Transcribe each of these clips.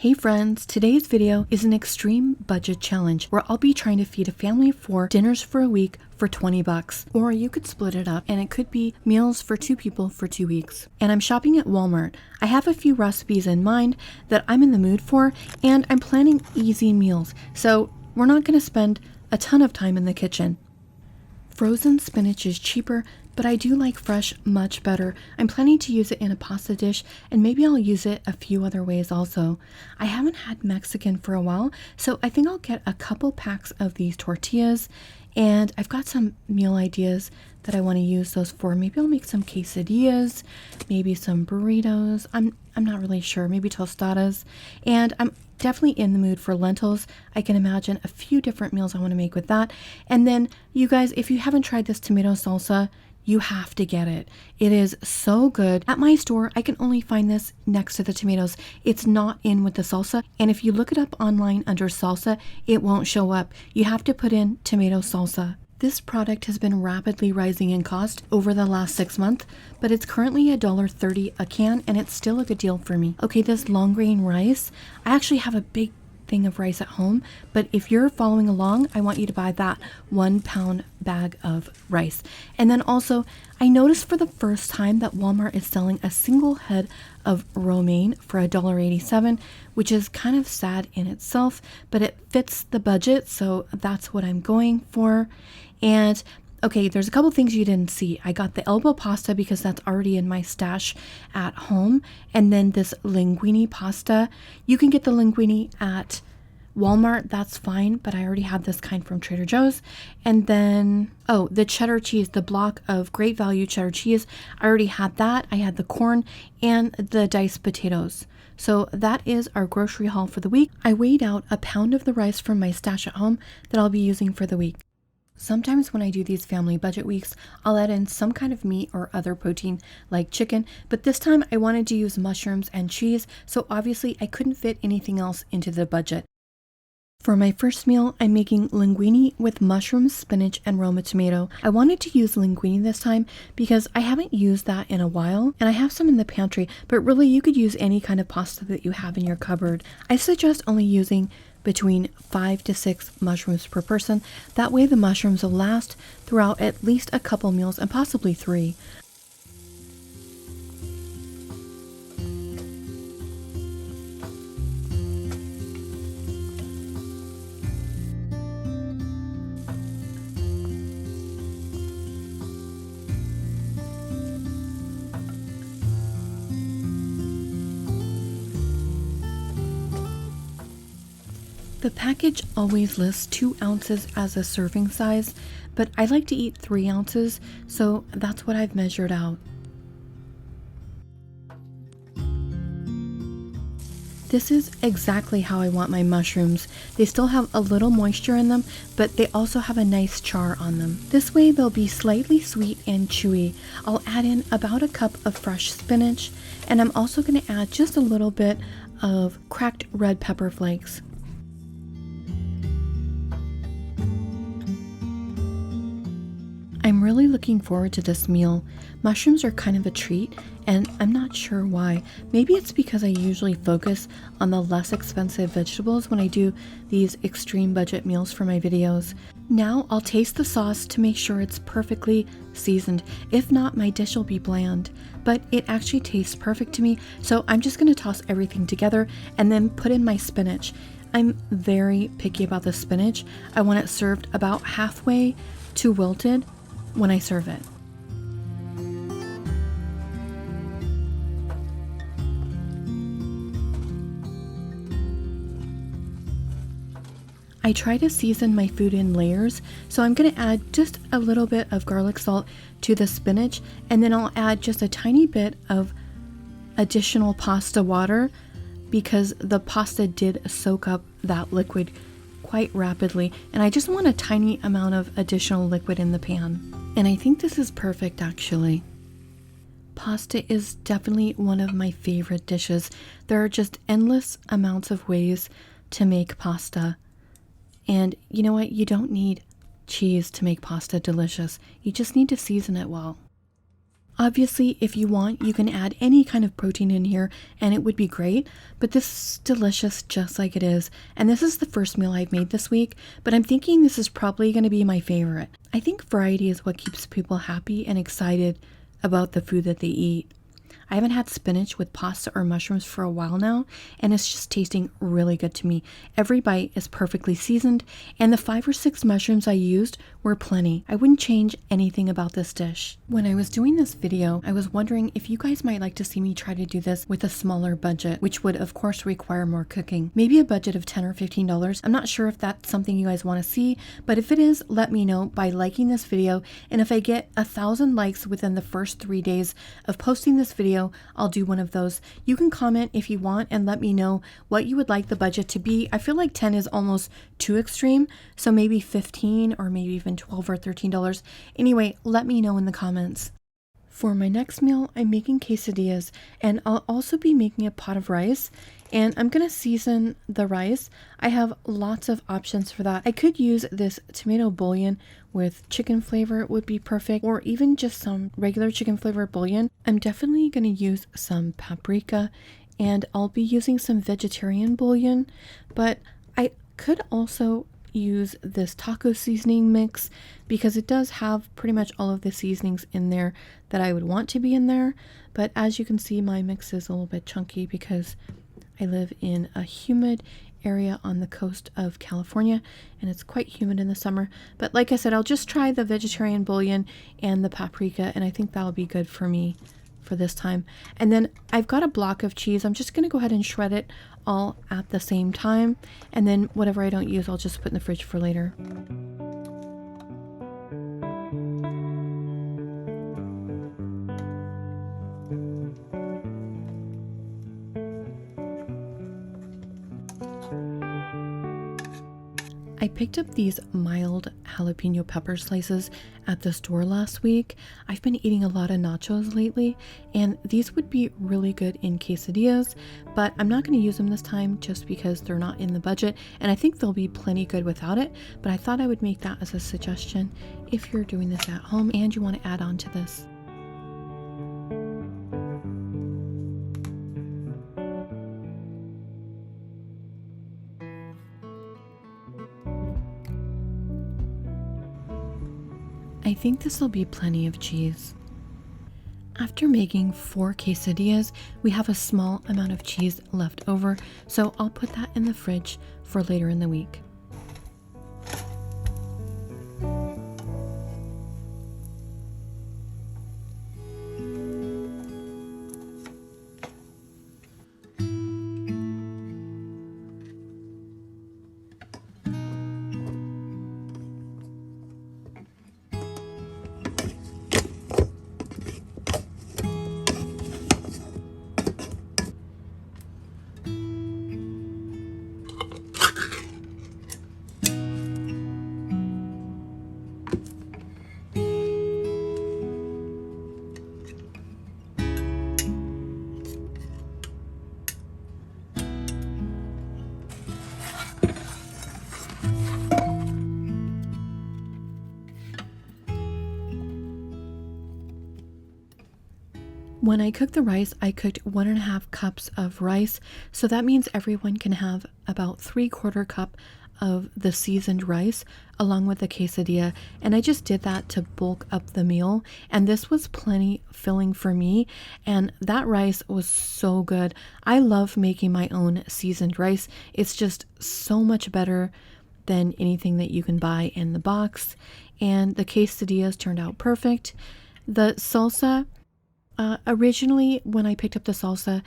Hey friends, today's video is an extreme budget challenge where I'll be trying to feed a family of 4 dinners for a week for 20 bucks. Or you could split it up and it could be meals for 2 people for 2 weeks. And I'm shopping at Walmart. I have a few recipes in mind that I'm in the mood for, and I'm planning easy meals. So we're not going to spend a ton of time in the kitchen. Frozen spinach is cheaper, but I do like fresh much better. I'm planning to use it in a pasta dish, and maybe I'll use it a few other ways also. I haven't had Mexican for a while, so I think I'll get a couple packs of these tortillas, and I've got some meal ideas that I want to use those for. Maybe I'll make some quesadillas, maybe some burritos. I'm not really sure. Maybe tostadas. And I'm definitely in the mood for lentils. I can imagine a few different meals I want to make with that. And then you guys, if you haven't tried this tomato salsa, you have to get it. It is so good. At my store, I can only find this next to the tomatoes. It's not in with the salsa. And if you look it up online under salsa, it won't show up. You have to put in tomato salsa. This product has been rapidly rising in cost over the last 6 months, but it's currently $1.30 a can, and it's still a good deal for me. Okay, this long grain rice, I actually have a big thing of rice at home, but if you're following along, I want you to buy that 1 pound bag of rice. And then also, I noticed for the first time that Walmart is selling a single head of romaine for $1.87, which is kind of sad in itself, but it fits the budget, so that's what I'm going for. And okay, there's a couple things you didn't see. I got the elbow pasta because that's already in my stash at home. And then this linguini pasta. You can get the linguini at Walmart, that's fine, but I already have this kind from Trader Joe's. And then, oh, the cheddar cheese, the block of great value cheddar cheese. I already had that. I had the corn and the diced potatoes. So that is our grocery haul for the week. I weighed out a pound of the rice from my stash at home that I'll be using for the week. Sometimes when I do these family budget weeks, I'll add in some kind of meat or other protein like chicken, but this time I wanted to use mushrooms and cheese, so obviously I couldn't fit anything else into the budget. For my first meal, I'm making linguini with mushrooms, spinach, and Roma tomato. I wanted to use linguini this time because I haven't used that in a while, and I have some in the pantry, but really you could use any kind of pasta that you have in your cupboard. I suggest only using between 5 to 6 mushrooms per person. That way the mushrooms will last throughout at least a couple meals and possibly 3. The package always lists 2 ounces as a serving size, but I like to eat 3 ounces, so that's what I've measured out. This is exactly how I want my mushrooms. They still have a little moisture in them, but they also have a nice char on them. This way they'll be slightly sweet and chewy. I'll add in about a cup of fresh spinach, and I'm also going to add just a little bit of cracked red pepper flakes. I'm really looking forward to this meal. Mushrooms are kind of a treat, and I'm not sure why. Maybe it's because I usually focus on the less expensive vegetables when I do these extreme budget meals for my videos. Now I'll taste the sauce to make sure it's perfectly seasoned. If not, my dish will be bland, but it actually tastes perfect to me, so I'm just going to toss everything together and then put in my spinach. I'm very picky about the spinach. I want it served about halfway to wilted when I serve it. I try to season my food in layers, so I'm going to add just a little bit of garlic salt to the spinach, and then I'll add just a tiny bit of additional pasta water because the pasta did soak up that liquid quite rapidly, and I just want a tiny amount of additional liquid in the pan. And I think this is perfect actually. Pasta is definitely one of my favorite dishes. There are just endless amounts of ways to make pasta. And you know what? You don't need cheese to make pasta delicious. You just need to season it well. Obviously, if you want, you can add any kind of protein in here and it would be great, but this is delicious just like it is. And this is the first meal I've made this week, but I'm thinking this is probably going to be my favorite. I think variety is what keeps people happy and excited about the food that they eat. I haven't had spinach with pasta or mushrooms for a while now, and it's just tasting really good to me. Every bite is perfectly seasoned, and the 5 or 6 mushrooms I used were plenty. I wouldn't change anything about this dish. When I was doing this video, I was wondering if you guys might like to see me try to do this with a smaller budget, which would of course require more cooking. Maybe a budget of $10 or $15. I'm not sure if that's something you guys want to see, but if it is, let me know by liking this video, and if I get 1,000 likes within the first 3 days of posting this video, I'll do one of those. You can comment if you want and let me know what you would like the budget to be. I feel like 10 is almost too extreme, so maybe 15 or maybe even $12 or $13. Anyway, let me know in the comments. For my next meal, I'm making quesadillas, and I'll also be making a pot of rice, and I'm going to season the rice. I have lots of options for that. I could use this tomato bouillon with chicken flavor, would be perfect, or even just some regular chicken flavor bouillon. I'm definitely going to use some paprika, and I'll be using some vegetarian bouillon, but I could also use this taco seasoning mix because it does have pretty much all of the seasonings in there that I would want to be in there. But as you can see, my mix is a little bit chunky because I live in a humid area on the coast of California, and it's quite humid in the summer. But like I said, I'll just try the vegetarian bouillon and the paprika, and I think that'll be good for me for this time. And then I've got a block of cheese. I'm just going to go ahead and shred it all at the same time, and then whatever I don't use, I'll just put in the fridge for later. I picked up these mild jalapeno pepper slices at the store last week. I've been eating a lot of nachos lately, and these would be really good in quesadillas, but I'm not going to use them this time just because they're not in the budget, and I think they'll be plenty good without it, but I thought I would make that as a suggestion if you're doing this at home and you want to add on to this. I think this will be plenty of cheese. After making 4 quesadillas, we have a small amount of cheese left over, so I'll put that in the fridge for later in the week. When I cooked the rice, I cooked 1.5 cups of rice, so that means everyone can have about 3/4 cup of the seasoned rice along with the quesadilla, and I just did that to bulk up the meal, and this was plenty filling for me, and that rice was so good. I love making my own seasoned rice. It's just so much better than anything that you can buy in the box, and the quesadillas turned out perfect. The salsa, originally when I picked up the salsa,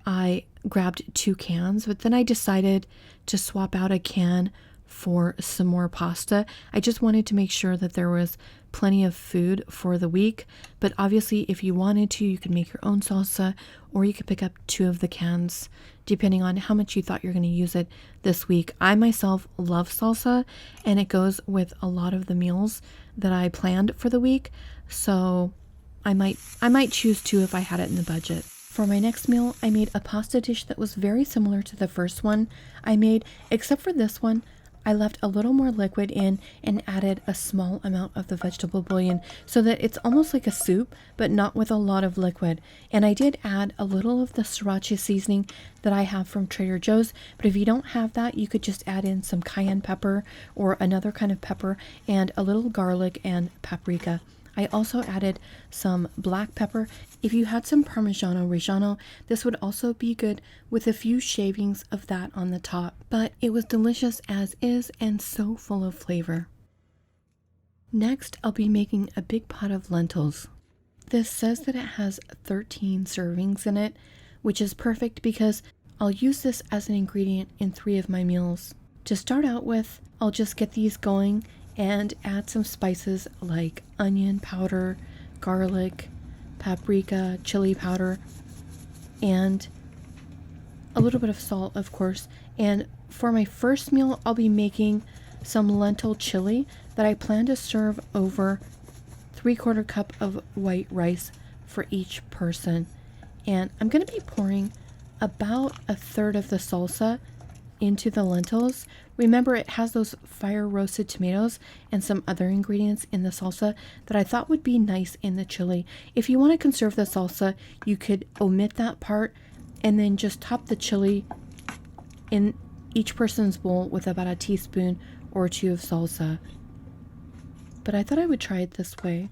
I grabbed 2 cans, but then I decided to swap out a can for some more pasta. I just wanted to make sure that there was plenty of food for the week, but obviously if you wanted to, you could make your own salsa, or you could pick up 2 of the cans depending on how much you thought you're going to use it this week. I myself love salsa, and it goes with a lot of the meals that I planned for the week, so I might choose 2 if I had it in the budget. For my next meal, I made a pasta dish that was very similar to the first one I made, except for this one, I left a little more liquid in and added a small amount of the vegetable bouillon so that it's almost like a soup, but not with a lot of liquid. And I did add a little of the sriracha seasoning that I have from Trader Joe's, but if you don't have that, you could just add in some cayenne pepper or another kind of pepper and a little garlic and paprika. I also added some black pepper. If you had some Parmigiano Reggiano, this would also be good with a few shavings of that on the top. But it was delicious as is and so full of flavor. Next, I'll be making a big pot of lentils. This says that it has 13 servings in it, which is perfect because I'll use this as an ingredient in 3 of my meals. To start out with, I'll just get these going and add some spices like onion powder, garlic, paprika, chili powder, and a little bit of salt, of course. And for my first meal, I'll be making some lentil chili that I plan to serve over 3/4 cup of white rice for each person. And I'm going to be pouring about 1/3 of the salsa into the lentils. Remember, it has those fire roasted tomatoes and some other ingredients in the salsa that I thought would be nice in the chili. If you want to conserve the salsa, you could omit that part and then just top the chili in each person's bowl with about a teaspoon or 2 of salsa. But I thought I would try it this way.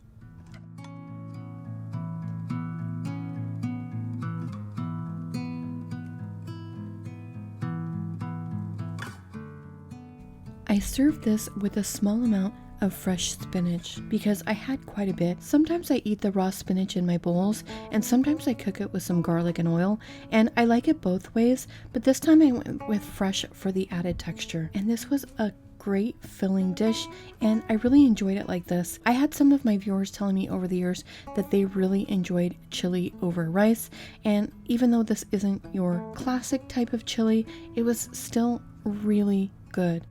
I served this with a small amount of fresh spinach because I had quite a bit. Sometimes I eat the raw spinach in my bowls and sometimes I cook it with some garlic and oil, and I like it both ways, but this time I went with fresh for the added texture. And this was a great filling dish and I really enjoyed it like this. I had some of my viewers telling me over the years that they really enjoyed chili over rice, and even though this isn't your classic type of chili, it was still really good.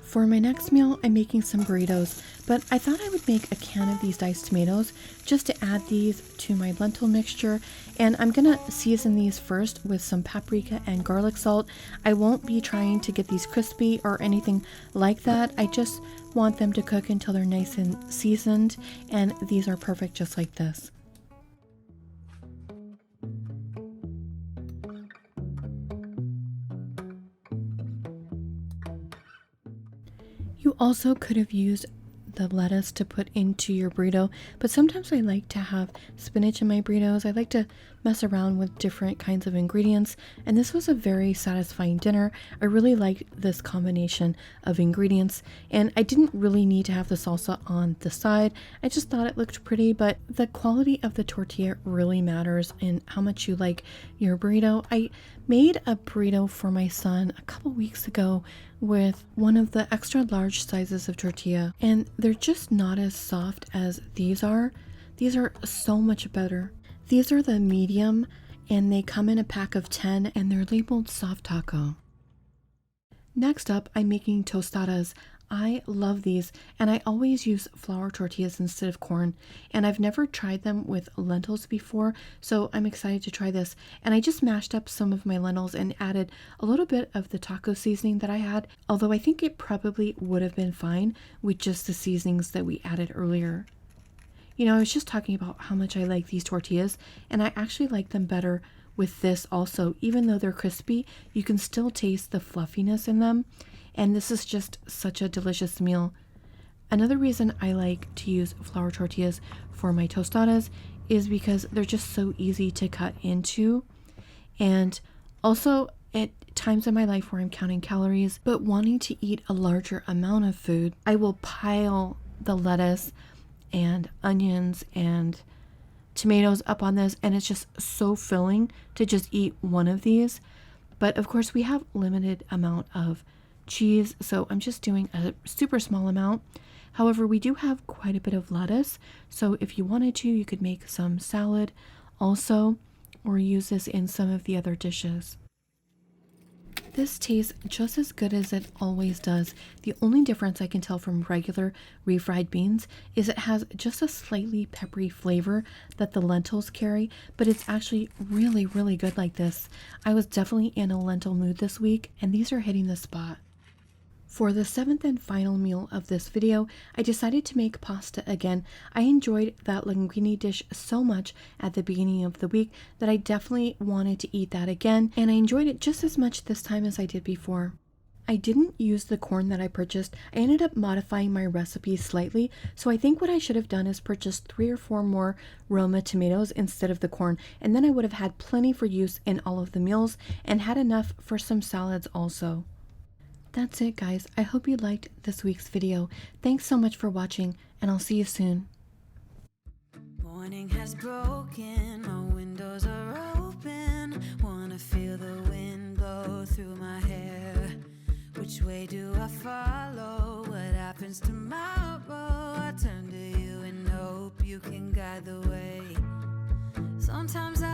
For my next meal, I'm making some burritos, but I thought I would make a can of these diced tomatoes just to add these to my lentil mixture, and I'm gonna season these first with some paprika and garlic salt. I won't be trying to get these crispy or anything like that. I just want them to cook until they're nice and seasoned, and these are perfect just like this. You also could have used the lettuce to put into your burrito, but sometimes I like to have spinach in my burritos. I like to mess around with different kinds of ingredients, and this was a very satisfying dinner. I really liked this combination of ingredients, and I didn't really need to have the salsa on the side. I just thought it looked pretty, but the quality of the tortilla really matters in how much you like your burrito. I made a burrito for my son a couple weeks ago with one of the extra large sizes of tortilla, and they're just not as soft as these are. These are so much better. These are the medium and they come in a pack of 10 and they're labeled soft taco. Next up, I'm making tostadas. I love these, and I always use flour tortillas instead of corn, and I've never tried them with lentils before, so I'm excited to try this. And I just mashed up some of my lentils and added a little bit of the taco seasoning that I had, although I think it probably would have been fine with just the seasonings that we added earlier. You know, I was just talking about how much I like these tortillas, and I actually like them better with this also. Even though they're crispy, you can still taste the fluffiness in them. And this is just such a delicious meal. Another reason I like to use flour tortillas for my tostadas is because they're just so easy to cut into. And also at times in my life where I'm counting calories, but wanting to eat a larger amount of food, I will pile the lettuce and onions and tomatoes up on this, and it's just so filling to just eat one of these. But of course we have limited amount of cheese, so I'm just doing a super small amount. However, we do have quite a bit of lettuce, so if you wanted to, you could make some salad also, or use this in some of the other dishes. This tastes just as good as it always does. The only difference I can tell from regular refried beans is it has just a slightly peppery flavor that the lentils carry, but it's actually really, really good like this. I was definitely in a lentil mood this week, and these are hitting the spot. For the seventh and final meal of this video, I decided to make pasta again. I enjoyed that linguini dish so much at the beginning of the week that I definitely wanted to eat that again, and I enjoyed it just as much this time as I did before. I didn't use the corn that I purchased. I ended up modifying my recipe slightly, so I think what I should have done is purchase 3 or 4 more Roma tomatoes instead of the corn, and then I would have had plenty for use in all of the meals and had enough for some salads also. That's it, guys. I hope you liked this week's video. Thanks so much for watching, and I'll see you soon. Morning has broken, my windows are open. Wanna feel the wind blow through my hair. Which way do I follow? What happens tomorrow? I turn to you and hope you can guide the way. Sometimes I